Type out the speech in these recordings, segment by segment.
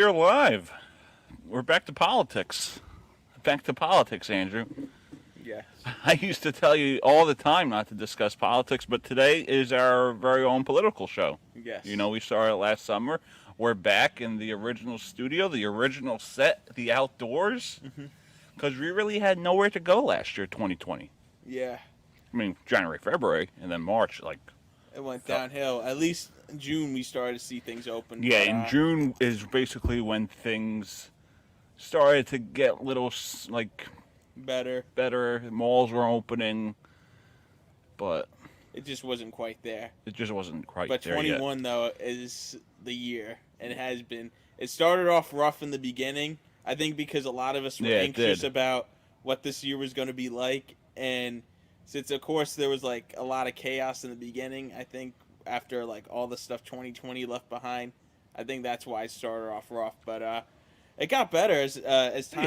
are live. We're back to politics. Back to politics, Andrew. Yes. I used to tell you all the time not to discuss politics, but today is our very own political show. You know, Yes. we started last summer. We're back in the original studio, the original set, the outdoors, Hmm. because we really had nowhere to go last year, 2020. Yeah. I mean, January, February, and then March, It went felt. downhill. At least in June we started to see things open, Yeah, but in June is basically when things started to get little, better. better. Malls were opening, but It just wasn't quite there. it just wasn't quite But there yet. 21 though is the year, and it has been. It started off rough in the beginning. I think because a lot of us were Yeah, it anxious did. about what this year was going to be like, and since of course there was like a lot of chaos in the beginning, I think after like all the stuff 2020 left behind, I think that's why it started off rough. But it got better as time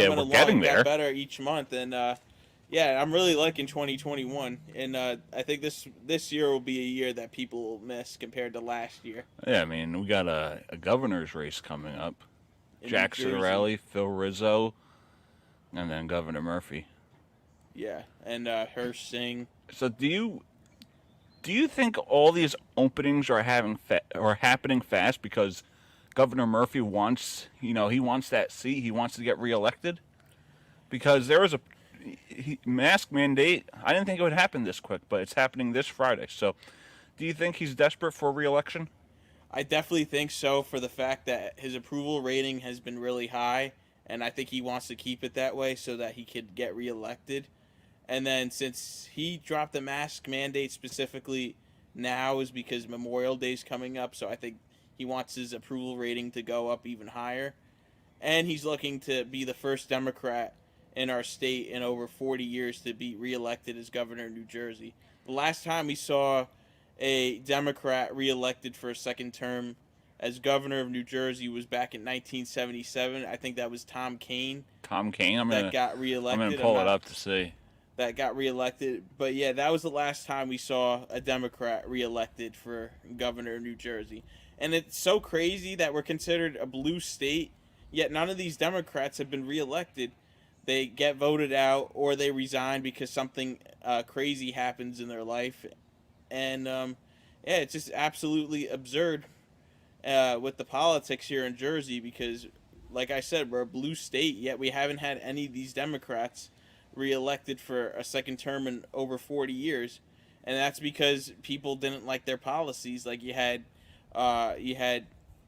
Yeah, went we're along. getting It got there. better each month, and yeah, I'm really liking 2021, and I think this year will be a year that people will miss compared to last year Yeah, I mean, we got a governor's race coming up. in New Jack Jersey. Citarelli, Phil Rizzo, and then Governor Murphy. Yeah, and Hirsch Singh. So, do you think all these openings are happening fast because Governor Murphy wants, he wants that seat, he wants to get reelected? Because there was a mask mandate. I didn't think it would happen this quick, but it's happening this Friday. So, do you think he's desperate for reelection? I definitely think so for the fact that his approval rating has been really high, and I think he wants to keep it that way so that he could get reelected. And then since he dropped the mask mandate specifically now is because Memorial Day's coming up, so I think he wants his approval rating to go up even higher. And he's looking to be the first Democrat in our state in over 40 years to be reelected as governor of New Jersey. The last time we saw a Democrat reelected for a second term as governor of New Jersey was back in 1977. I think that was Tom Kaine Tom Kaine. I'm that gonna got I'm gonna reelected. I'm pull it not up to see. that got reelected, but yeah, that was the last time we saw a Democrat reelected for governor of New Jersey. And it's so crazy that we're considered a blue state, yet none of these Democrats have been reelected. They get voted out or they resign because something crazy happens in their life, and yeah, it's just absolutely absurd with the politics here in Jersey because, like I said, we're a blue state, yet we haven't had any of these Democrats reelected for a second term in over 40 years. And that's because people didn't like their policies. Like you had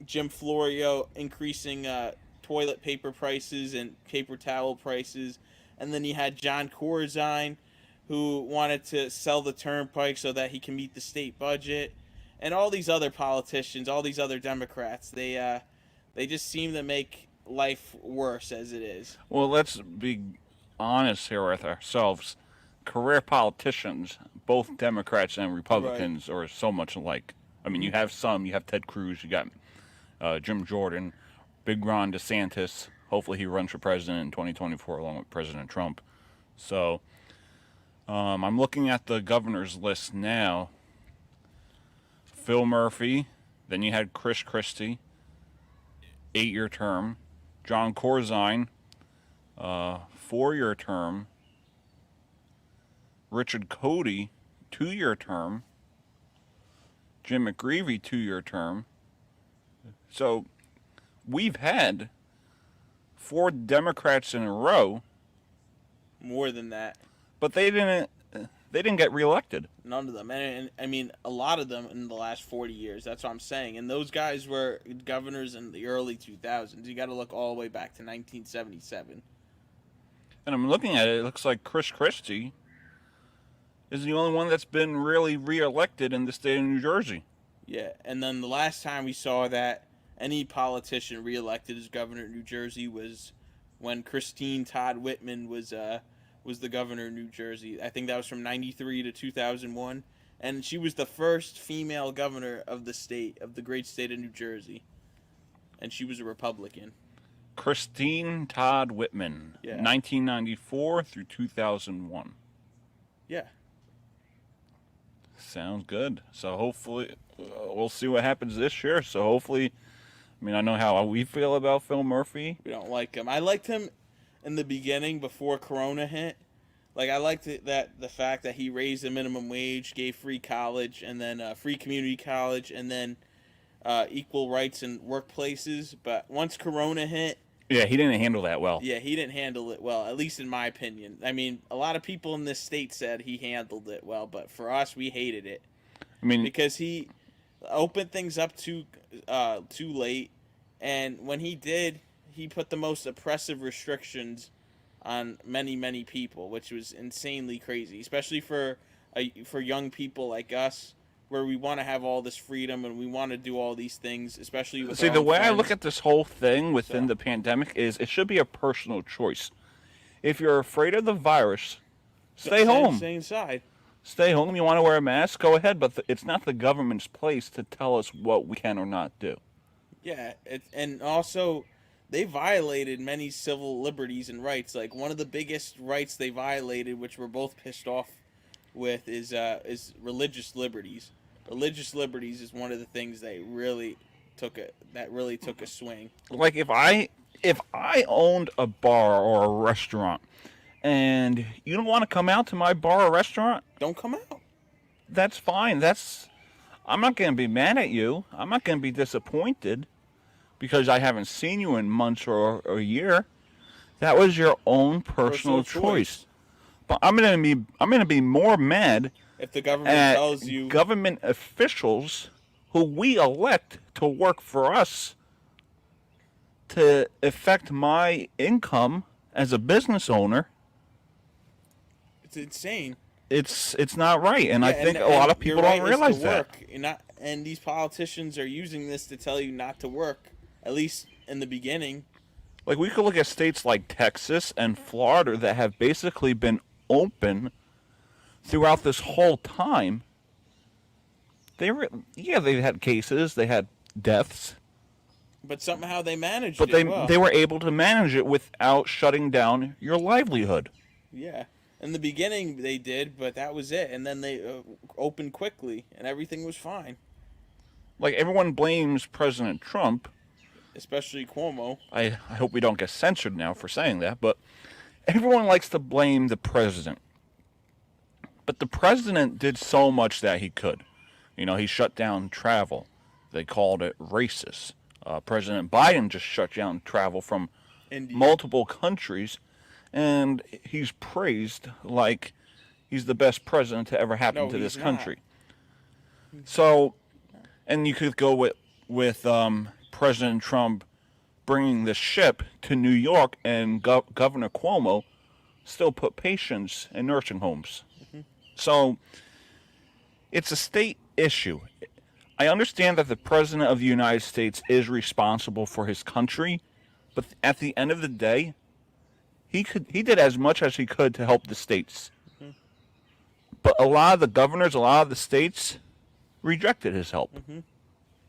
Jim Florio increasing toilet paper prices and paper towel prices, and then you had John Corzine, who wanted to sell the turnpike so that he can meet the state budget, and all these other politicians, all these other Democrats. They just seem to make life worse as it is. Well, let's be honest here with ourselves. Career politicians, both Democrats and Right. Republicans, are so much alike. I mean, you Hmm. have some. You have Ted Cruz. You got Jim Jordan, Big Ron DeSantis. Hopefully, he runs for president in 2024 along with President Trump. So, I'm looking at the governor's list now. Phil Murphy. Then you had Chris Christie, 8-year term. John Corzine, 4-year term. Richard Cody, 2-year term. Jim McGreevey, 2-year term. So we've had 4 Democrats in a row, More than that. but they didn't get reelected. None of them. And I mean, a lot of them in the last 40 years. That's what I'm saying. And those guys were governors in the early 2000s. You got to look all the way back to 1977. And I'm looking at it. It looks like Chris Christie is the only one that's been really reelected in the state of New Jersey. Yeah. And then the last time we saw that any politician reelected as governor of New Jersey was when Christine Todd Whitman was the governor of New Jersey. I think that was from 93 to 2001. And she was the first female governor of the state, of the great state of New Jersey. And she was a Republican. Christine Todd Whitman, Yeah. 1994 through 2001. Yeah. Sounds good. So hopefully, we'll see what happens this year. So hopefully, I mean, I know how we feel about Phil Murphy. We don't like him. I liked him in the beginning before Corona hit. Like I liked the fact that he raised the minimum wage, gave free college, and then free community college, and then equal rights in workplaces. But once Corona hit, Yeah, he didn't handle that well. yeah, he didn't handle it well. At least in my opinion. I mean, a lot of people in this state said he handled it well, but for us, we hated it I mean, because he opened things up too late, and when he did, he put the most oppressive restrictions on many people, which was insanely crazy, especially for young people like us, where we want to have all this freedom and we want to do all these things, especially with see, our the own way I friends. look at this whole thing within So- the pandemic is it should be a personal choice. If you're afraid of the virus, stay home. Stay inside. Stay home. You want to wear a mask? Go ahead. But it's not the government's place to tell us what we can or not do. Yeah, and also they violated many civil liberties and rights. Like one of the biggest rights they violated, which we're both pissed off with, is religious liberties. Religious liberties is one of the things that really took a swing. Like if I owned a bar or a restaurant, and you don't want to come out to my bar or restaurant, Don't come out. that's fine. I'm not going to be mad at you. I'm not going to be disappointed because I haven't seen you in months or a year. That was your own personal choice. But I'm going to be more mad If the government at tells you, government officials who we elect to work for us to affect my income as a business owner. it's insane. It's not right, and I Yeah, think a and lot of your people right don't is to realize that. work. And these politicians are using this to tell you not to work, at least in the beginning. Like we could look at states like Texas and Florida that have basically been open throughout this whole time. They've had cases, they had deaths, But somehow they managed but it they well. they were able to manage it without shutting down your livelihood. Yeah. In the beginning, they did, but that was it. And then they opened quickly, and everything was fine. Like everyone blames President Trump. Especially Cuomo. I hope we don't get censored now for saying that, but everyone likes to blame the president. But the president did so much that he could. You know, he shut down travel. They called it racist. President Biden just shut down travel from India. multiple countries, and he's praised like he's the best president to ever happen No, to this he's country. So, and you could go with President Trump bringing the ship to New York, and Governor Cuomo still put patients in nursing homes. So, it's a state issue. I understand that the President of the United States is responsible for his country, but at the end of the day, he did as much as he could to help the states. But a lot of the governors, a lot of the states rejected his help.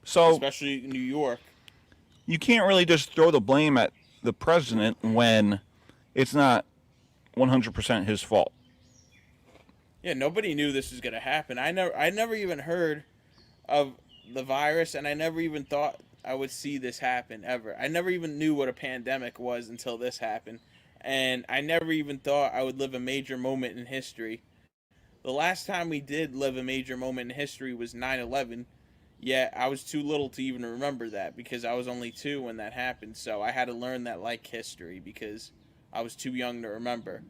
So Especially New York. you can't really just throw the blame at the president when it's not 100% his fault. Yeah, nobody knew this was going to happen. I never even heard of the virus, and I never even thought I would see this happen ever. I never even knew what a pandemic was until this happened. And I never even thought I would live a major moment in history. The last time we did live a major moment in history was 9/11. Yet I was too little to even remember that because I was only 2 when that happened. So I had to learn that like history because I was too young to remember.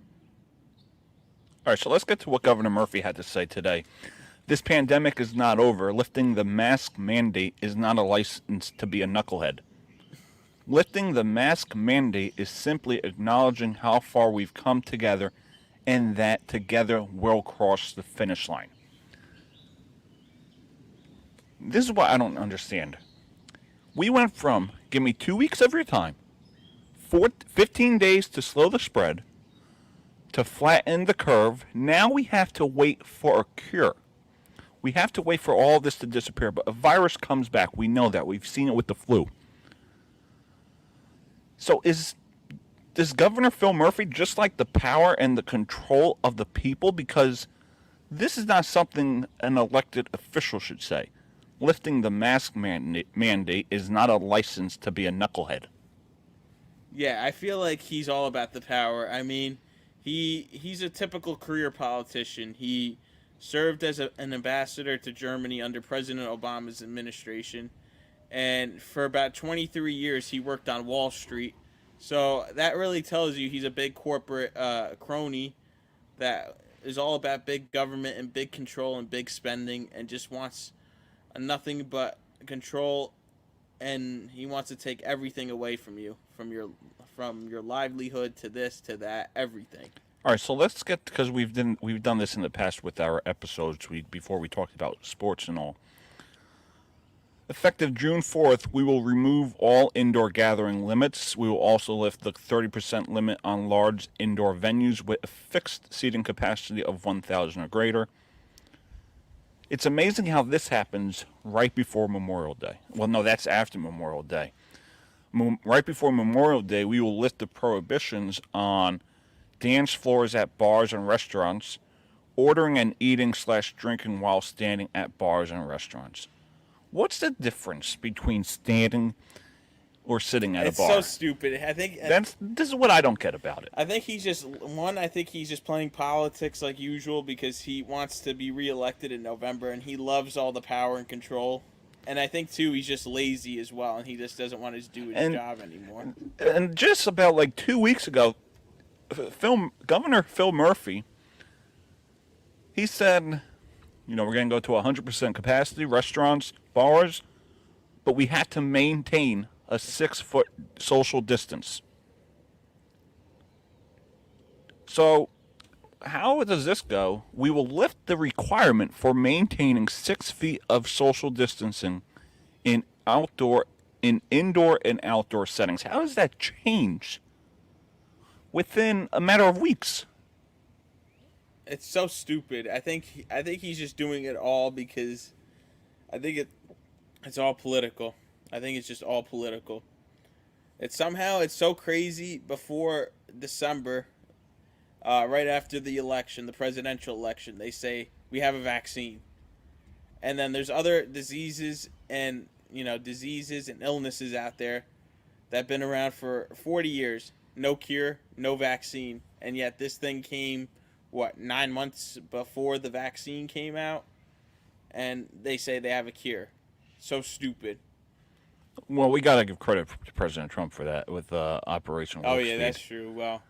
All right, so let's get to what Governor Murphy had to say today. This pandemic is not over. Lifting the mask mandate is not a license to be a knucklehead. Lifting the mask mandate is simply acknowledging how far we've come together and that together we'll cross the finish line. This is what I don't understand. We went from, give me 2 weeks of your time, 15 days to slow the spread, to flatten the curve. Now we have to wait for a cure. We have to wait for all this to disappear. But a virus comes back. We know that. We've seen it with the flu. So does Governor Phil Murphy just like the power and the control of the people? Because this is not something an elected official should say. lifting the mask mandate is not a license to be a knucklehead. Yeah, I feel like he's all about the power. I mean, he's a typical career politician. He served as an ambassador to Germany under President Obama's administration, and for about 23 years he worked on Wall Street. So that really tells you he's a big corporate crony that is all about big government and big control and big spending and just wants nothing but control, and he wants to take everything away from you, from your livelihood to this to that, everything. All right, so let's get, because we've done this in the past with our episodes before we talked about sports and all. Effective June 4th, we will remove all indoor gathering limits. We will also lift the 30% limit on large indoor venues with a fixed seating capacity of 1,000 or greater. It's amazing how this happens right before Memorial Day. Well, no, that's after Memorial Day. Right before Memorial Day, we will lift the prohibitions on dance floors at bars and restaurants, ordering and eating/drinking while standing at bars and restaurants. What's the difference between standing or sitting at It's a bar? so stupid. I think This is what I don't get about it. I think he's just I think he's just playing politics like usual because he wants to be reelected in November and he loves all the power and control. And I think too he's just lazy as well and he just doesn't want to do his job anymore. And just about like 2 weeks ago, Governor Phil Murphy, he said, we're going to go to 100% capacity, restaurants, bars, but we had to maintain a 6-foot social distance. So how does this go? We will lift the requirement for maintaining 6 feet of social distancing in indoor and outdoor settings. How does that change within a matter of weeks? It's so stupid. I think he's just doing it all because I think it's all political. I think it's just all political. It's so crazy before December, right after the election, the presidential election, they say we have a vaccine. And then there's other diseases and illnesses out there that have been around for 40 years. No cure, no vaccine. And yet this thing came 9 months before the vaccine came out, and they say they have a cure. So stupid. Well, we got to give credit to President Trump for that with Operation Warp Speed. That's true. Well,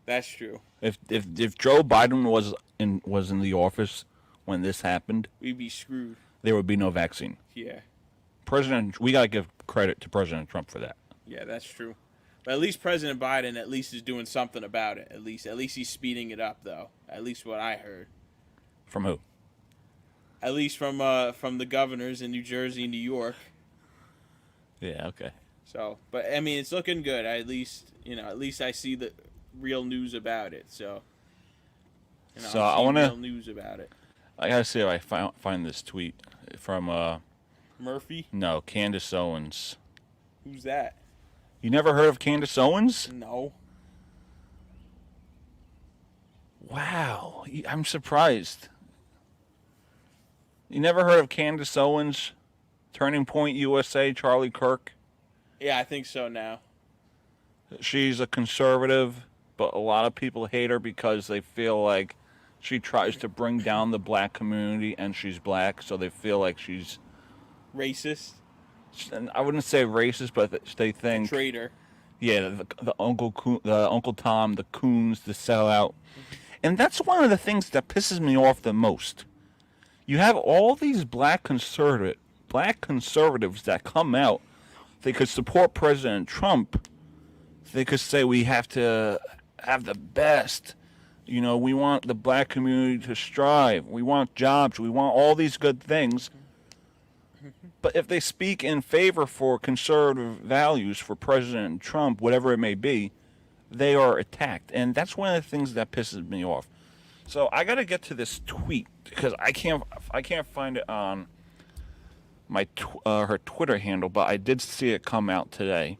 that's true. If Joe Biden was in the office when this happened, we'd be screwed. There would be no vaccine. Yeah. We got to give credit to President Trump for that. Yeah, that's true. But at least President Biden is doing something about it. At least he's speeding it up, though. At least what I heard. From who? At least from the governors in New Jersey and New York. Yeah. Okay. So, but I mean, it's looking good. At least I see the real news about it. So. I want real news about it. I gotta see if I find this tweet from Murphy. No, Candace Owens. Who's that? You never heard of Candace Owens? No. Wow, I'm surprised. You never heard of Candace Owens? Turning Point USA, Charlie Kirk? Yeah, I think so now. She's a conservative, but a lot of people hate her because they feel like she tries to bring down the black community and she's black, so they feel like she's racist. I wouldn't say racist, but they think traitor. Yeah, the Uncle Tom, the coons, the sellout, and that's one of the things that pisses me off the most. You have all these black conservatives that come out. They could support President Trump. They could say we have to have the best. We want the black community to strive. We want jobs. We want all these good things. But if they speak in favor for conservative values for President Trump, whatever it may be, they are attacked. And that's one of the things that pisses me off. So I got to get to this tweet because I can't find it on her Twitter handle, but I did see it come out today.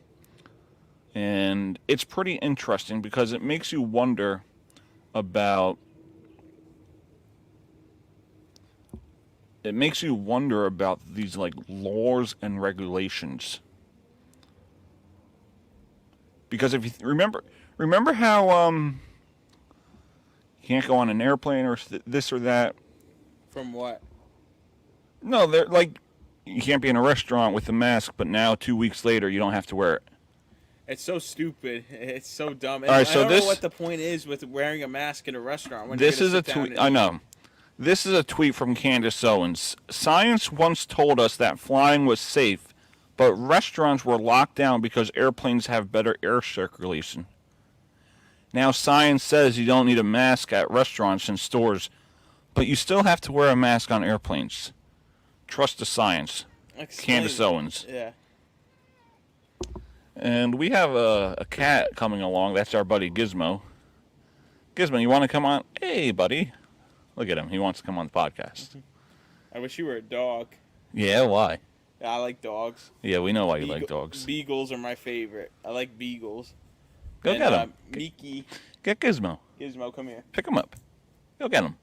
And it's pretty interesting because it makes you wonder about it makes you wonder about these like laws and regulations. Because if you remember how you can't go on an airplane or this or that. From what? No, they're like you can't be in a restaurant with a mask, but now 2 weeks later you don't have to wear it. It's so stupid. It's so dumb. And All right, so I don't this know what the point is with wearing a mask in a restaurant. When this you're is gonna a sit down tweet. and I eat. know. This is a tweet from Candace Owens. Science once told us that flying was safe, but restaurants were locked down because airplanes have better air circulation. Now science says you don't need a mask at restaurants and stores, but you still have to wear a mask on airplanes. Trust the science. Explain Candace it. Owens. Yeah. And we have a cat coming along. That's our buddy Gizmo. Gizmo, you want to come on? Hey, buddy. Look at him. He wants to come on the podcast. I wish you were a dog. Yeah, why? I like dogs. Yeah, we know why you like dogs. Beagles are my favorite. I like beagles. Go get him. Miki, Get Gizmo. Gizmo, come here. Pick him up. Go get him.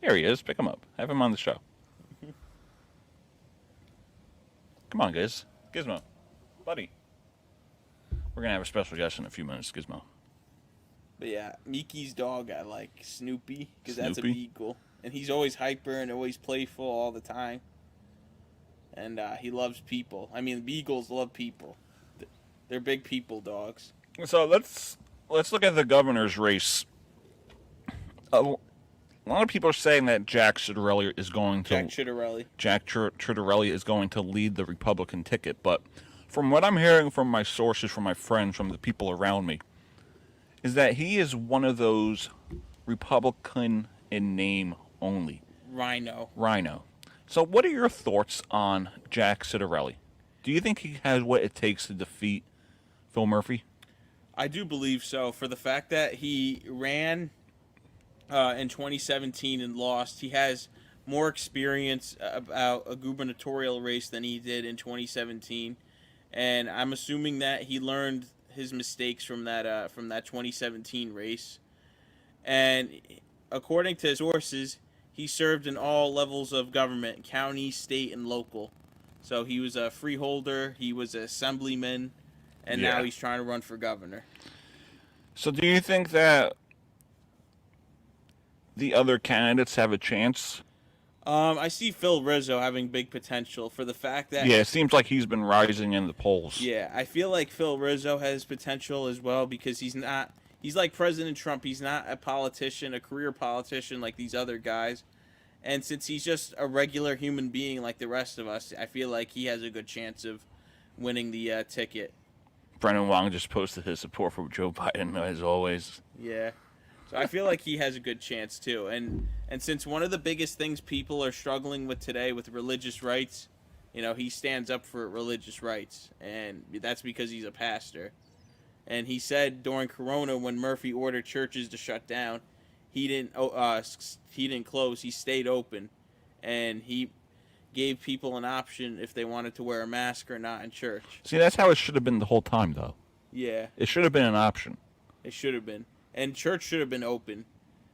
Here he is. Pick him up. Have him on the show. Come on, Gizmo. Buddy. We're going to have a special guest in a few minutes, Gizmo. But yeah, Miki's dog I like, Snoopy, because that's a Snoopy? beagle. And he's always hyper and always playful all the time. And he loves people. I mean, beagles love people. They're big people dogs. So let's look at the governor's race. A lot of people are saying that Jack Ciattarelli is going to Jack Ciattarelli is going to lead the Republican ticket, but from what I'm hearing from my sources, from my friends, from the people around me, is that he is one of those Republican in name only. Rhino. So what are your thoughts on Jack Ciattarelli? Do you think he has what it takes to defeat Phil Murphy? I do believe so, for the fact that he ran in 2017 and lost. He has more experience about a gubernatorial race than he did in 2017, and I'm assuming that he learned his mistakes from that 2017 race. And according to his sources, he served in all levels of government, county, state, and local. So he was a freeholder, he was an assemblyman, and now he's trying to run for governor. So do you think that the other candidates have a chance? I see Phil Rizzo having big potential for the fact that... Yeah, it seems like he's been rising in the polls. Yeah, I feel like Phil Rizzo has potential as well because he's like President Trump. He's not a politician, a career politician like these other guys. And since he's just a regular human being like the rest of us, I feel like he has a good chance of winning the ticket. Brennan Wong just posted his support for Joe Biden, as always. Yeah. So I feel like he has a good chance too. And since one of the biggest things people are struggling with today with religious rights, he stands up for religious rights, and that's because he's a pastor. And he said during Corona, when Murphy ordered churches to shut down, he didn't close. He stayed open, and he gave people an option if they wanted to wear a mask or not in church. See, that's how it should have been the whole time, though. Yeah. It should have been an option. It should have been. And church should have been open.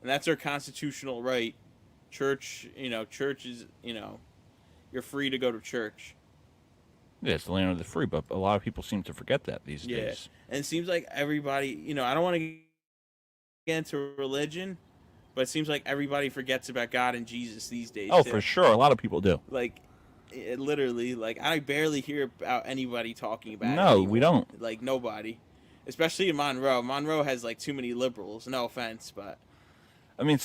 And that's our constitutional right. Church is, you're free to go to church. Yeah, it's the land of the free, but a lot of people seem to forget that these days. And it seems like everybody, I don't want to get into religion, but it seems like everybody forgets about God and Jesus these days. Oh, too. for sure. A lot of people do. Like, literally, I barely hear about anybody talking about it. No, anymore. we don't. Like, nobody. Especially in Monroe. Monroe has, too many liberals. No offense, but... I mean,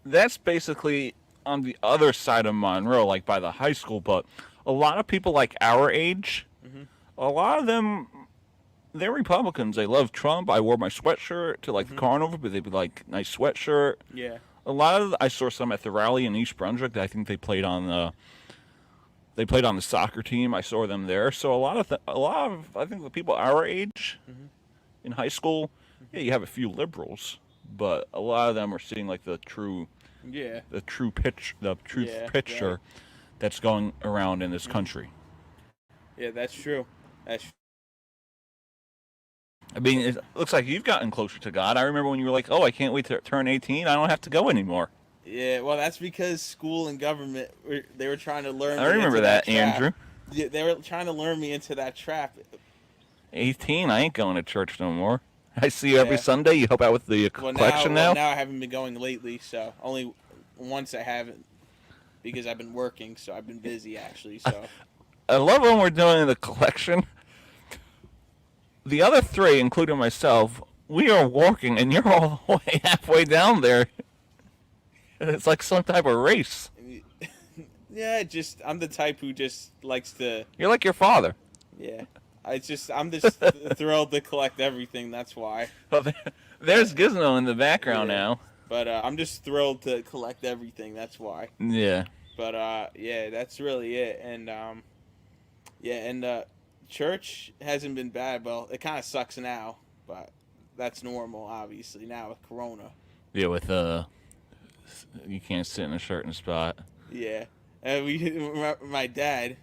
that's basically on the other side of Monroe, like by the high school, but a lot of people like our age, a lot of them, they're Republicans. They love Trump. I wore my sweatshirt to, the carnival, but they'd be like, nice sweatshirt. Yeah. I saw some at the rally in East Brunswick. I think they played on the soccer team. I saw them there. So a lot of I think the people our age in high school, yeah, you have a few liberals, but a lot of them are seeing the true picture that's going around in this country. Yeah, that's true. I mean, it looks like you've gotten closer to God. I remember when you were like, "Oh, I can't wait to turn 18. I don't have to go anymore." Yeah, well, that's because school and government they were trying to learn. I me remember into that, trap. Andrew. Yeah, they were trying to lure me into that trap. 18, I ain't going to church no more. I see you every Yeah. Sunday. You help out with the Well, collection now? now I haven't been going lately, so only once I haven't because I've been working, so I've been busy actually. So I love when we're doing the collection. The other three, including myself, we are walking, and you're all the way halfway down there. It's like some type of race. yeah, just I'm the type who just likes to. You're like your father. Yeah, I'm just thrilled to collect everything. That's why. Well, there's Gizmo in the background Yeah. now. But I'm just thrilled to collect everything. That's why. Yeah. But yeah, that's really it. And church hasn't been bad. Well, it kind of sucks now, but that's normal, obviously. Now with Corona. Yeah, with you can't sit in a certain spot. Yeah, and my dad.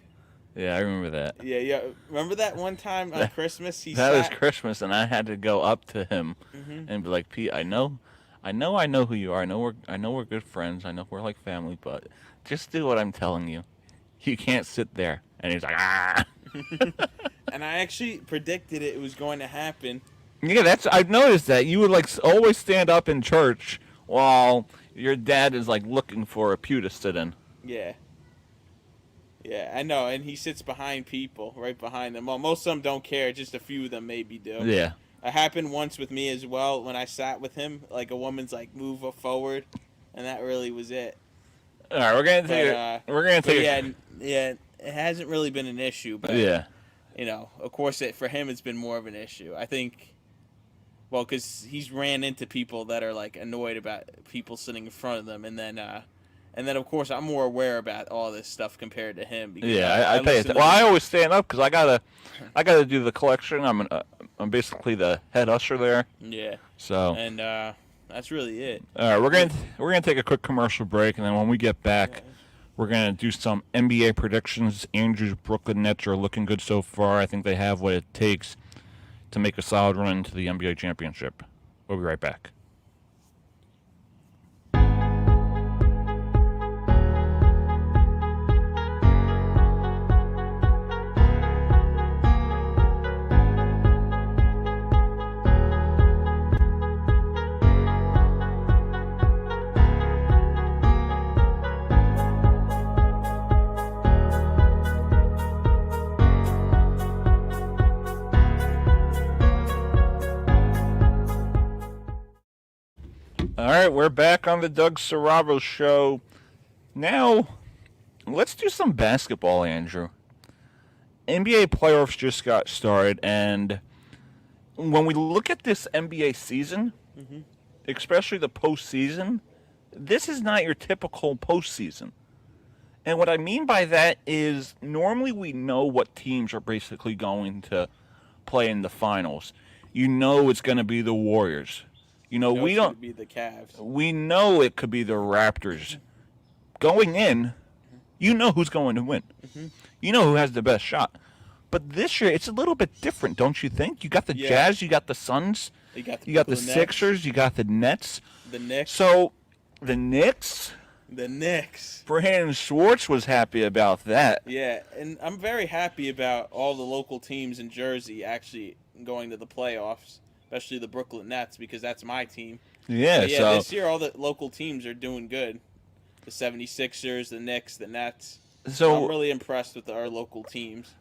Yeah, I remember that. Yeah. Remember that one time on Christmas That was Christmas, and I had to go up to him and be like, "Pete, I know who you are. I know we're good friends. I know we're like family, but just do what I'm telling you. You can't sit there." And he's like, "Ah." And I actually predicted it was going to happen. Yeah, I've noticed that you would like always stand up in church while your dad is like looking for a pew to sit in. Yeah. Yeah, I know, and he sits behind people, right behind them. Well, most of them don't care, just a few of them maybe do. Yeah. It happened once with me as well when I sat with him. Like a woman's like move forward, and that really was it. All right, we're gonna take Yeah, it hasn't really been an issue, but Yeah. Of course, for him it's been more of an issue. I think, well, because he's ran into people that are like annoyed about people sitting in front of them, and then of course I'm more aware about all this stuff compared to him. Because Yeah, I pay listen attention. to Well, I him. always stand up because I gotta do the collection. I'm basically the head usher there. Yeah, So and that's really it. all right, we're gonna take a quick commercial break, and then when we get back, we're gonna do some NBA predictions. Andrew's Brooklyn Nets are looking good so far. I think they have what it takes to make a solid run into the NBA championship. We'll be right back. All right, we're back on the Doug Saravo Show. Now, let's do some basketball, Andrew. NBA playoffs just got started, and when we look at this NBA season, especially the postseason, this is not your typical postseason. And what I mean by that is normally we know what teams are basically going to play in the finals. You know it's going to be the Warriors. You know, we It's don't. gonna be the Cavs. We know it could be the Raptors. Going in, you know who's going to win. You know who has the best shot. But this year, it's a little bit different, don't you think? You got the Yeah. Jazz, you got the Suns, You got the you got the Brooklyn Sixers, you got the Nets. Nets, the Knicks, So, the Knicks, the Knicks. Brandon Schwartz was happy about that. Yeah, and I'm very happy about all the local teams in Jersey actually going to the playoffs, especially the Brooklyn Nets because that's my team. Yeah, But yeah, so this year all the local teams are doing good. The 76ers, the Knicks, the Nets. so I'm really impressed with our local teams.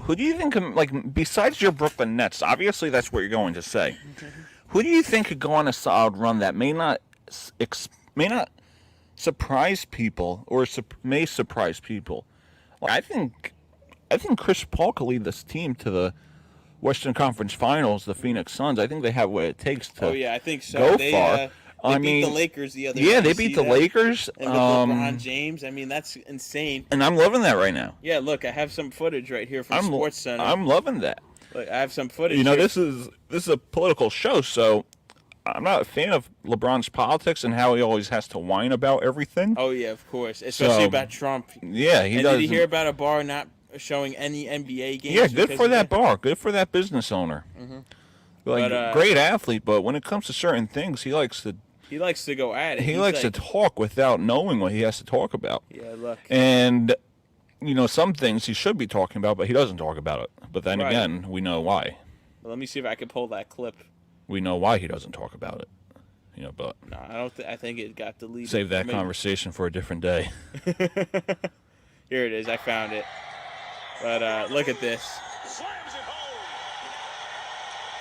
who do you think, like, besides your Brooklyn Nets, obviously that's what you're going to say. Who do you think could go on a solid run that may not surprise people or may surprise people? Like, I think Chris Paul could lead this team to the Western Conference Finals, the Phoenix Suns. I think they have what it takes to Oh yeah, I think so. go They far. they beat the Lakers the other yeah, night. they You beat see the that? Lakers, And with LeBron James, I mean that's insane. and I'm loving that right now. Yeah, look, I have some footage right here from Sports Center. I'm loving that. Look, I have some footage. You know, here. this is a political show, so I'm not a fan of LeBron's politics and how he always has to whine about everything. Oh yeah, of course, especially So, about Trump. Yeah, he And does. did you hear about a bar not showing any NBA games? Yeah, good because for of that bar. Good for that business owner. Like, But, great athlete, but when it comes to certain things, he likes to He likes to go at it. He He's likes like, to talk without knowing what he has to talk about. Yeah, look. And, some things he should be talking about, but he doesn't talk about it. But then Right. again, we know why. Well, let me see if I can pull that clip. We know why he doesn't talk about it. But No, I don't. I think it got deleted. save that Maybe- conversation for a different day. Here it is. I found it. But look at this.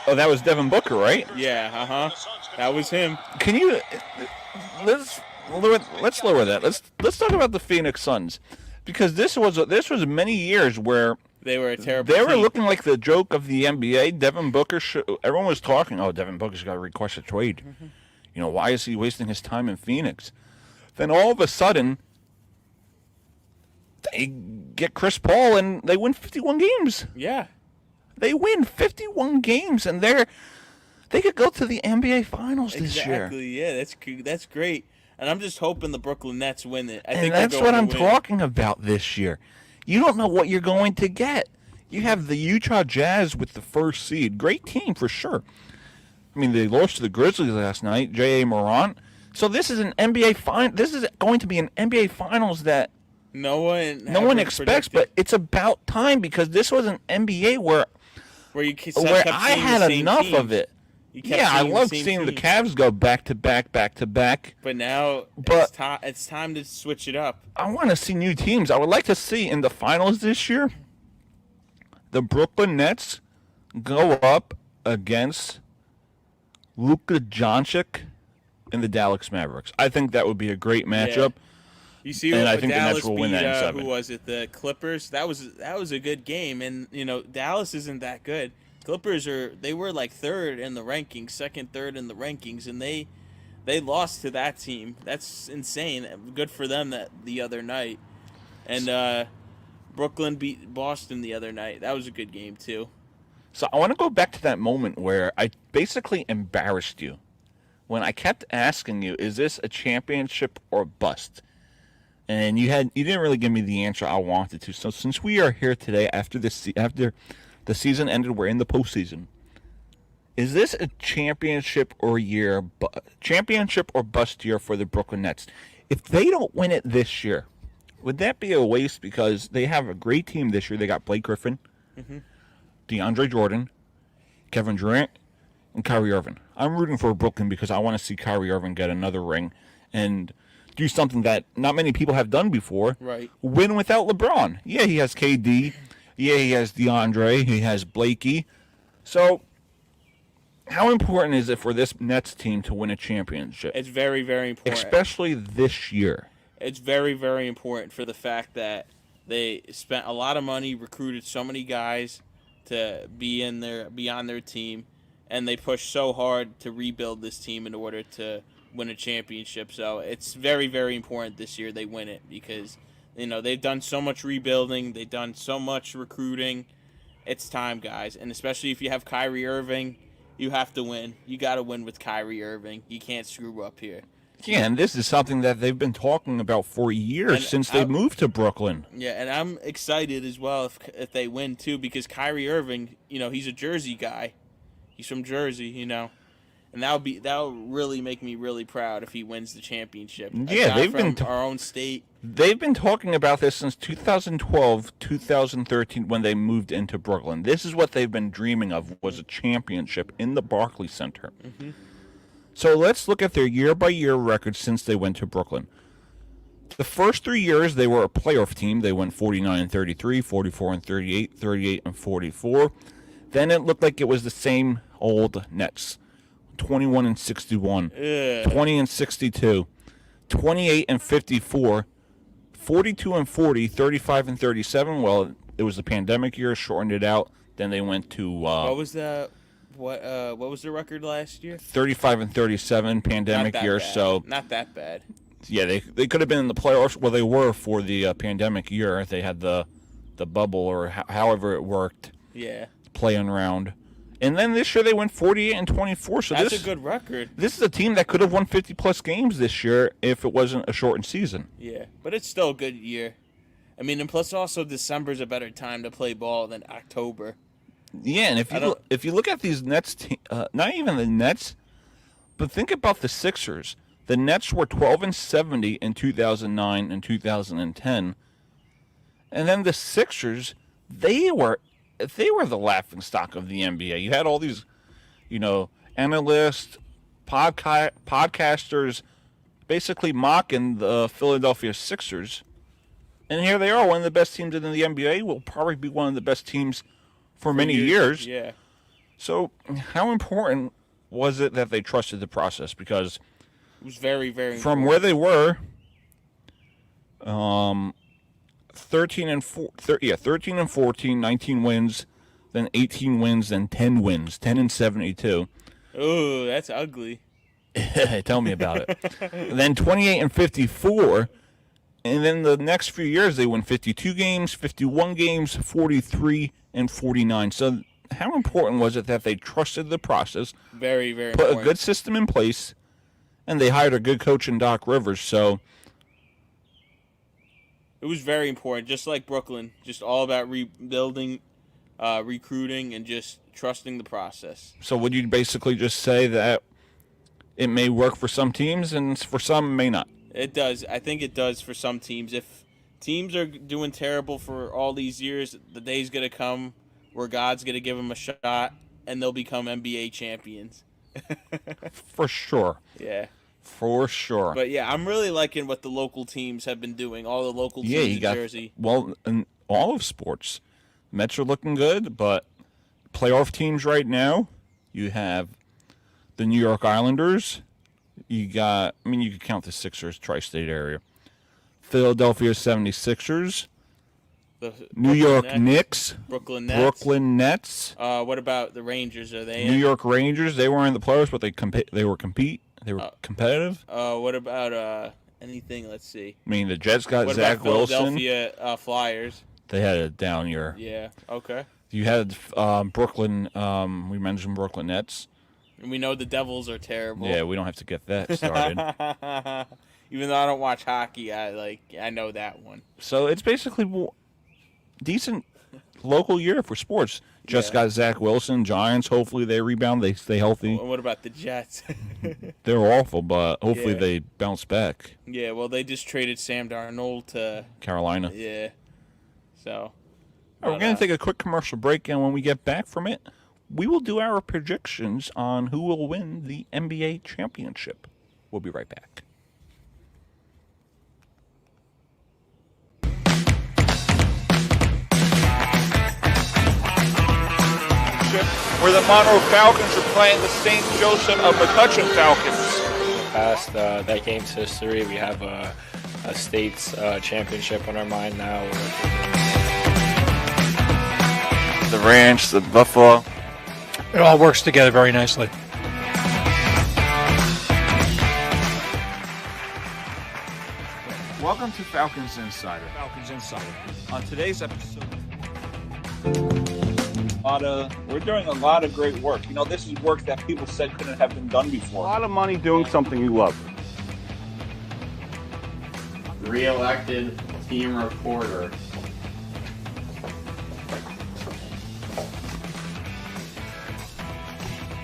Oh, that was Devin Booker, right? Yeah. That was him. Can you let's lower that. Let's talk about the Phoenix Suns, because this was many years where They were a terrible. they were team. looking like the joke of the NBA. Devin Booker, everyone was talking. Oh, Devin Booker's got to request a trade. Why is he wasting his time in Phoenix? Then all of a sudden, they get Chris Paul and they win 51 games. Yeah. They win 51 games, and they could go to the NBA Finals this year. Exactly. Yeah. That's great. And I'm just hoping the Brooklyn Nets win it. I And think they're that's going what to I'm win. talking about this year. You don't know what you're going to get. You have the Utah Jazz with the first seed. Great team for sure. I mean, they lost to the Grizzlies last night, J.A. Morant. So this is an NBA This is going to be an NBA Finals that No one no one expects, but it's about time, because this was an NBA where I had enough of it. Yeah, I love seeing the Cavs go back to back, back to back. But now But- it's time to switch it up. I want to see new teams. I would like to see in the finals this year the Brooklyn Nets go up against Luka Doncic and the Dallas Mavericks. I think that would be a great matchup. You see, And what I think the Dallas Nets will beat, win that in 7. who was it? The Clippers. That was a good game, and Dallas isn't that good. Clippers they were like third in the rankings, second, third in the rankings, and they lost to that team. That's insane. Good for them the other night, and Brooklyn beat Boston the other night. That was a good game too. So I want to go back to that moment where I basically embarrassed you when I kept asking you, is this a championship or bust? And you didn't really give me the answer I wanted to. So since we are here today after the season ended, we're in the postseason. Is this a championship or bust year for the Brooklyn Nets? If they don't win it this year, would that be a waste? Because they have a great team this year. They got Blake Griffin, DeAndre Jordan, Kevin Durant, and Kyrie Irving. I'm rooting for Brooklyn because I want to see Kyrie Irving get another ring and do something that not many people have done before. Right. Win without LeBron. Yeah, he has KD. Yeah, he has DeAndre. He has Blakey. So, how important is it for this Nets team to win a championship? It's very, very important. Especially this year. It's very, very important for the fact that they spent a lot of money, recruited so many guys to be on their team, and they pushed so hard to rebuild this team in order to win a championship. So it's very, very important this year they win it, because they've done so much rebuilding, they've done so much recruiting. It's time, guys, and especially if you have Kyrie Irving, you have to win. You got to win with Kyrie Irving. You can't screw up here. Yeah, and this is something that they've been talking about for years, And since they moved to Brooklyn. Yeah, and I'm excited as well if they win too, because Kyrie Irving, he's a Jersey guy. He's from Jersey, and that'll really make me really proud if he wins the championship. A Yeah, guy they've been from our own state. They've been talking about this since 2012, 2013, when they moved into Brooklyn. This is what they've been dreaming of, was a championship in the Barclays Center. So let's look at their year-by-year record since they went to Brooklyn. The first 3 years, they were a playoff team. They went 49-33, 44-38, 38-44. Then it looked like it was the same old Nets. 21-61, 20-62, 28-54, 42-40, 35-37. Well, it was the pandemic year, shortened it out. Then they went to What was the record last year? 35-37 pandemic Not that year. bad. So Not that bad. yeah, they could have been in the playoffs. Well, they were for the pandemic year. They had the bubble, or however it worked, Yeah, playing around. And then this year they went 48-24. So that's a good record. This is a team that could have won 50-plus games this year if it wasn't a shortened season. Yeah, but it's still a good year. I mean, and plus also December's a better time to play ball than October. Yeah, and if you look at these Nets, not even the Nets, But think about the Sixers. The Nets were 12-70 in 2009 and 2010. And then the Sixers, they were the laughing stock of the NBA. You had all these, analysts, podcasters basically mocking the Philadelphia Sixers. And here they are, one of the best teams in the NBA. Will probably be one of the best teams for many years. Yeah. So how important was it that they trusted the process? Because it was very, very from important. where they were, 13 and 14, 19 wins, then 18 wins, then 10 wins, 10-72. Oh, that's ugly. Tell me about it. Then 28 and 54, and then the next few years they win 52 games, 51 games, 43 and 49. So how important was it that they trusted the process, very, very put important. a good system in place, and they hired a good coach in Doc Rivers? So it was very important, just like Brooklyn, just all about rebuilding, recruiting, and just trusting the process. So would you basically just say that it may work for some teams and for some it may not? It does. I think it does for some teams. If teams are doing terrible for all these years, the day's going to come where God's going to give them a shot and they'll become NBA champions. For sure. Yeah. For sure. But yeah, I'm really liking what the local teams have been doing. All the local teams in Jersey. Well, in all of sports, Mets are looking good, but playoff teams right now, you have the New York Islanders. You could count the Sixers, tri-state area. Philadelphia 76ers. The New York Knicks. Brooklyn Nets. Brooklyn Nets. What about the Rangers? Are they New in? York Rangers. They were in the playoffs, but they were competitive. What about anything? Let's see. I mean, the Jets got What Zach about Wilson. Philadelphia Flyers? They had a down year. Yeah. Okay. You had Brooklyn. We mentioned Brooklyn Nets. And we know the Devils are terrible. Yeah, we don't have to get that started. Even though I don't watch hockey, I know that one. So it's basically decent local year for sports. Just got Zach Wilson. Giants, hopefully they rebound. They stay healthy. What about the Jets? They're awful, but hopefully Yeah. they bounce back. Yeah, well, they just traded Sam Darnold to Carolina. yeah. So. All right, we're going to take a quick commercial break, and when we get back from it, we will do our predictions on who will win the NBA championship. We'll be right back. Where the Monroe Falcons are playing the St. Joseph of McCutcheon Falcons. Past that game's history, we have a state's championship on our mind now. The Ranch, the Buffalo. It all works together very nicely. Welcome to Falcons Insider. Falcons Insider. On today's episode, we're doing a lot of great work. This is work that people said couldn't have been done before. A lot of money doing something you love. Re-elected team reporter.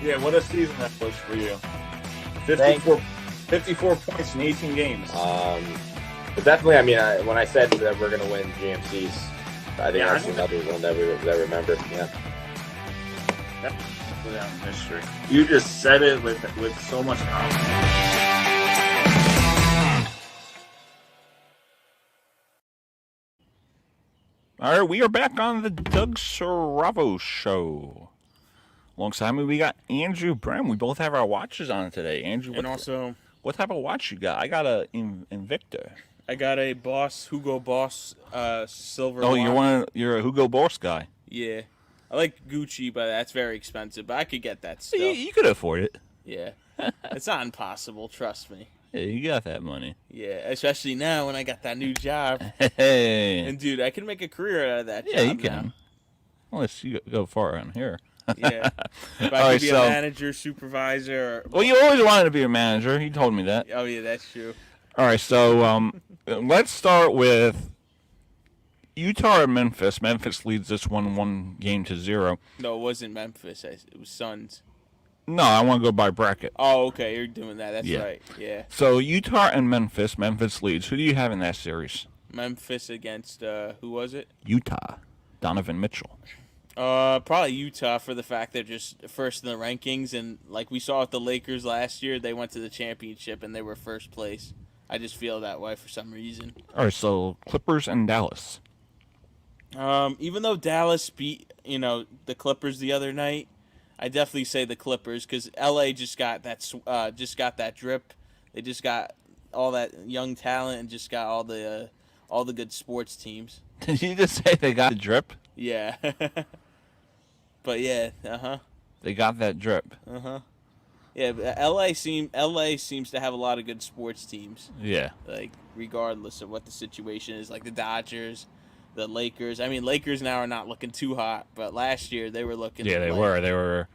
Yeah, what a season that was for you. 54 points in 18 games. But definitely, when I said that we're going to win GMCs, I think that's another one that remember. Yeah. Without history. You just said it with so much confidence. All right, we are back on the Doug Saravo Show. Alongside me, we got Andrew Brem. We both have our watches on today. Andrew, what type of watch you got? I got a Invicta. I got a Hugo Boss silver. Oh, watch. you're a Hugo Boss guy. Yeah, I like Gucci, but that's very expensive. But I could get that still. You could afford it. Yeah, it's not impossible. Trust me. Yeah, you got that money. Yeah, especially now when I got that new job. Hey. And dude, I can make a career out of that job. Yeah, you can. now. Unless you go far around here. Yeah. If I All right, could be a manager, supervisor. Well, you always wanted to be a manager. He told me that. Oh yeah, that's true. All right, so let's start with Utah or Memphis. Memphis leads this 1-0. No, it wasn't Memphis. It was Suns. No, I want to go by bracket. Oh, okay, you're doing that. That's Yeah. right. Yeah, So Utah and Memphis. Memphis leads. Who do you have in that series? Memphis against who was it? Utah. Donovan Mitchell. Probably Utah for the fact they're just first in the rankings, and like we saw with the Lakers last year, they went to the championship and they were first place. I just feel that way for some reason. All right, so Clippers and Dallas. Even though Dallas beat the Clippers the other night, I definitely say the Clippers because LA just got that drip. They just got all that young talent and just got all the good sports teams. Did you just say they got the drip? Yeah. But yeah, They got that drip. yeah. But LA seems to have a lot of good sports teams. Yeah. Like regardless of what the situation is, like the Dodgers, the Lakers. I mean, Lakers now are not looking too hot, but last year they were looking. Yeah, they like- were.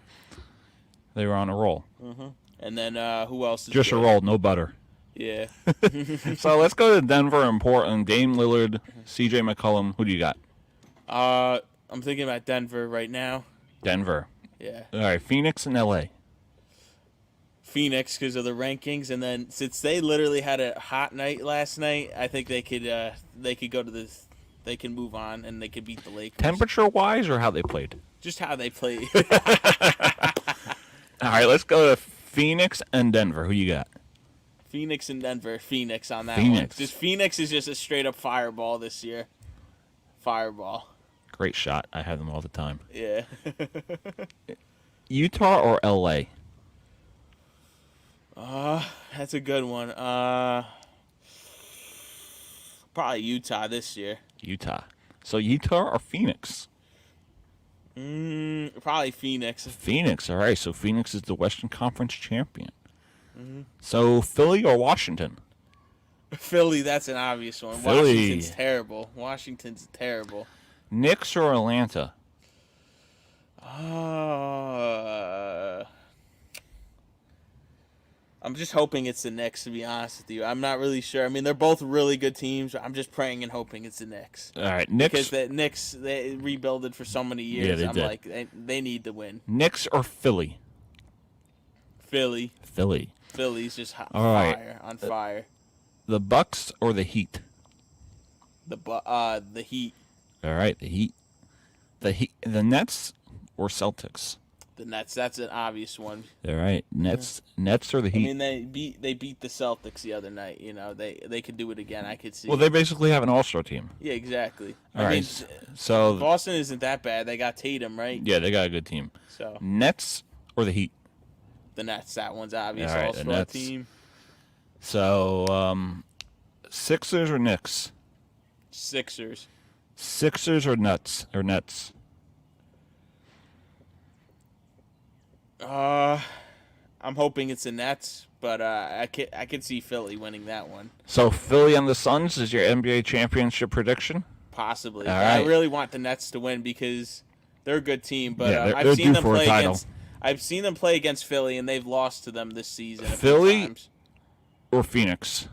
They were on a roll. And then who else? Is Just a good? roll, no butter. Yeah. So let's go to Denver and Portland. Dame Lillard, C.J. McCollum. Who do you got? I'm thinking about Denver right now. Denver. Yeah. All right, Phoenix and L.A. Phoenix because of the rankings, and then since they literally had a hot night last night, I think they could go to the. They can move on and they could beat the Lakers. Temperature-wise or how they played? Just how they play. All right, let's go to Phoenix and Denver. Who you got? Phoenix and Denver. Phoenix on that one. Phoenix. Just Phoenix is just a straight up fireball this year. Fireball. Great shot. I have them all the time. Yeah. Utah or L.A.? That's a good one. Probably Utah this year. Utah. So Utah or Phoenix? Probably Phoenix. Phoenix. All right, so Phoenix is the Western Conference champion. So Philly or Washington? Philly, that's an obvious one. Philly. Washington's terrible. Washington's terrible. Knicks or Atlanta? I'm just hoping it's the Knicks, to be honest with you. I'm not really sure. I mean, they're both really good teams. I'm just praying and hoping it's the Knicks. All right, Knicks. Because the Knicks, they rebuilded for so many years. Yeah, they I'm did. like, they need to win. Knicks or Philly? Philly. Philly. Philly's just hot, All right. on fire. The Bucks or the Heat? The Heat. All right, the Heat. The Nets or Celtics? The Nets. That's an obvious one. All right, Nets or the I Heat? mean, they beat the Celtics the other night. You know, they could do it again. I could see. Well, they basically have an all-star team. Yeah, exactly. All I mean, right, so Boston isn't that bad. They got Tatum, right? yeah, they got a good team. So Nets or the Heat? the Nets. That one's obvious. All right, the All-star Nets. team. So Sixers or Knicks? Sixers. Sixers or Nets? I'm hoping it's the Nets, but I could see Philly winning that one. So Philly and the Suns is your NBA championship prediction? Possibly. All I right. really want the Nets to win because they're a good team. But Yeah, they're I've seen due them for a play title. against. I've seen them play against Philly, and they've lost to them this season. a few Philly? times. Or Phoenix?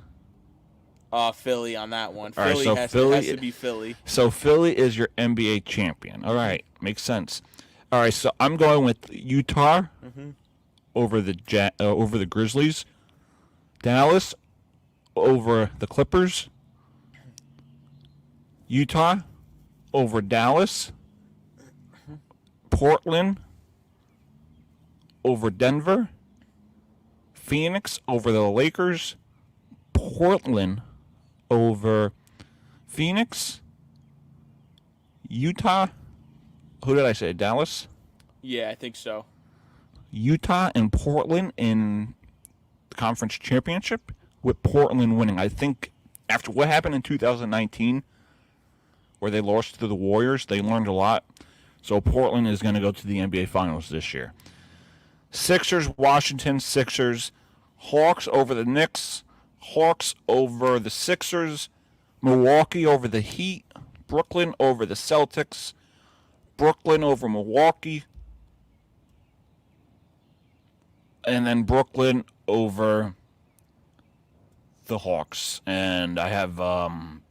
Philly on that one. All right, Philly, so has Philly- to be Philly. So Philly is your NBA champion. All right, makes sense. All right, so I'm going with Utah over the Grizzlies, Dallas over the Clippers, Utah over Dallas, Portland over Denver, Phoenix over the Lakers, Portland over Phoenix, Utah. Who did I say? Dallas? Yeah, I think so. Utah and Portland in the conference championship, with Portland winning. I think after what happened in 2019, where they lost to the Warriors, they learned a lot. So Portland is going to go to the NBA Finals this year. Sixers, Washington, Sixers. Hawks over the Knicks. Hawks over the Sixers. Milwaukee over the Heat. Brooklyn over the Celtics. Brooklyn over Milwaukee. And then Brooklyn over the Hawks. And I have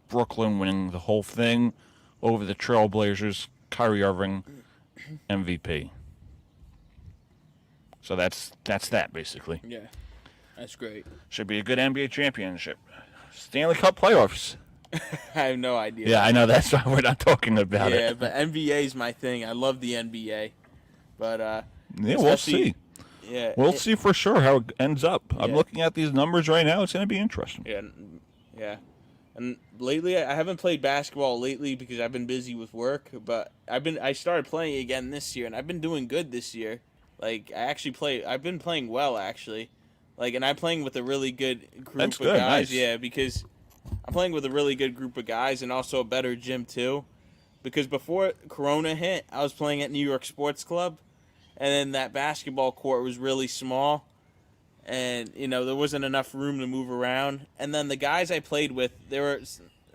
Brooklyn winning the whole thing over the Trailblazers. Kyrie Irving, MVP. So that's that basically. Yeah, that's great. Should be a good NBA championship. Stanley Cup playoffs. I have no idea. Yeah, I know. That's why we're not talking about Yeah, it. but NBA is my thing. I love the NBA. But Yeah, we'll especially- see. yeah, We'll see for sure how it ends up. I'm Yeah. looking at these numbers right now. It's going to be interesting. Yeah. And lately, I haven't played basketball lately because I've been busy with work. But I started playing again this year, and I've been doing good this year. Like I've been playing well actually. Like, and I'm playing with a really good group That's of good, guys. nice. Yeah, because I'm playing with a really good group of guys and also a better gym too. Because before Corona hit, I was playing at New York Sports Club, and then that basketball court was really small, and there wasn't enough room to move around. And then the guys I played with,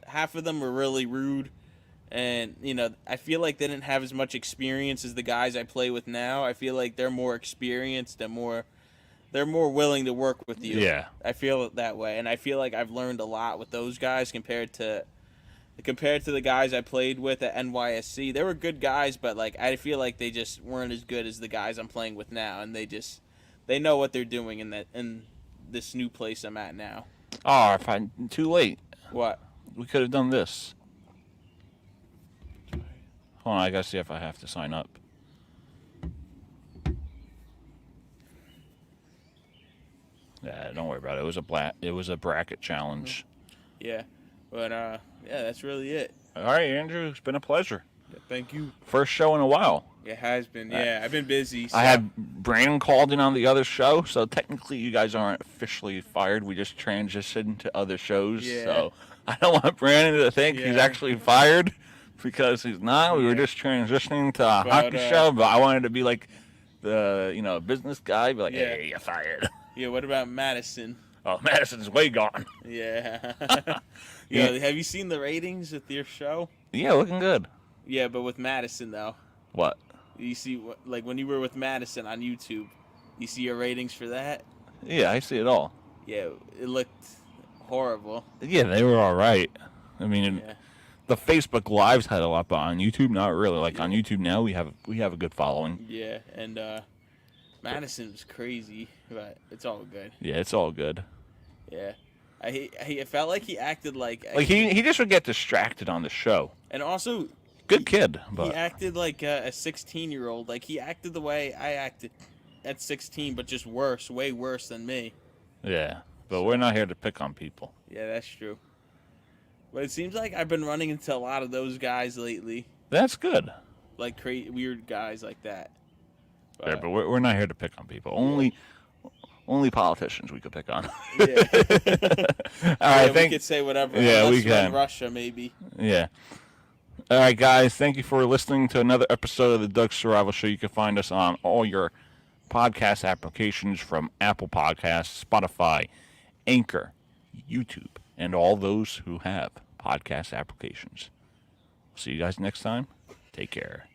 half of them were really rude, and I feel like they didn't have as much experience as the guys I play with now. I feel like they're more experienced and they're more willing to work with you. Yeah. I feel it that way, and I feel like I've learned a lot with those guys compared to the guys I played with at NYSC. They were good guys, but like I feel like they just weren't as good as the guys I'm playing with now, and they know what they're doing in this new place I'm at now. Oh, too late. What? We could have done this. Hold on, I gotta see if I have to sign up. Yeah, don't worry about it. It was a bracket challenge. Yeah, but yeah, that's really it. All right, Andrew, it's been a pleasure. Thank you. First show in a while. It has been. Yeah, I've been busy. So. I had Brandon called in on the other show, so technically you guys aren't officially fired. We just transitioned to other shows. Yeah. So I don't want Brandon to think he's Yeah. actually fired because he's not. We were just transitioning to a hockey show, but I wanted to be like the business guy, be like, Yeah. hey, you're fired. Yeah. What about Madison? Oh, Madison's way gone. Yeah. Yeah. Have you seen the ratings with your show? Yeah, looking good. Yeah, but with Madison though, What? you see, like when you were with Madison on YouTube, you see your ratings for that? Yeah, I see it all. Yeah, it looked horrible. Yeah, they were all right. I mean, Yeah. the Facebook Lives had a lot, but on YouTube, not really. Like on YouTube now, we have a good following. Yeah, and Madison was crazy, but it's all good. Yeah, it's all good. Yeah, I felt like he acted like He just would get distracted on the show. and also Good kid, he but acted like a 16-year-old. Like he acted the way I acted at 16, but just worse, way worse than me. yeah. But we're not here to pick on people. Yeah, that's true. But it seems like I've been running into a lot of those guys lately, That's good. like weird guys like that. Yeah, but we're not here to pick on people. Only politicians we could pick on. Yeah. All right, Yeah, we could say whatever. Yeah, unless we we're in can. Russia, maybe. Yeah. All right, guys. Thank you for listening to another episode of the Doug Survival Show. You can find us on all your podcast applications from Apple Podcasts, Spotify, Anchor, YouTube, and all those who have podcast applications. See you guys next time. Take care.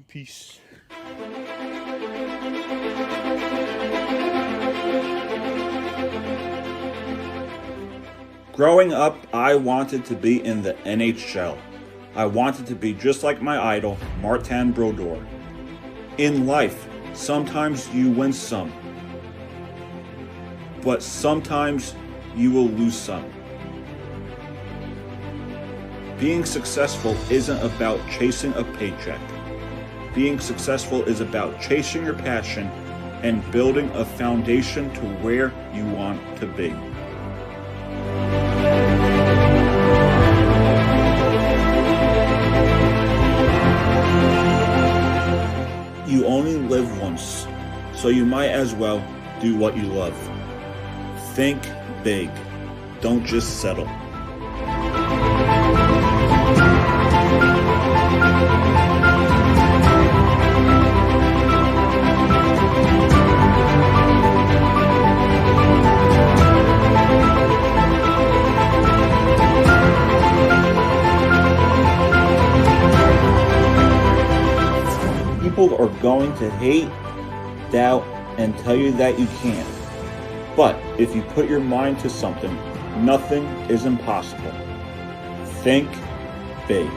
Peace. Growing up, I wanted to be in the NHL. I wanted to be just like my idol, Martin Brodeur. In life, sometimes you win some, but sometimes you will lose some. Being successful isn't about chasing a paycheck. Being successful is about chasing your passion and building a foundation to where you want to be. You only live once, so you might as well do what you love. Think big. Don't just settle. People are going to hate, doubt, and tell you that you can't. But if you put your mind to something, nothing is impossible. Think big.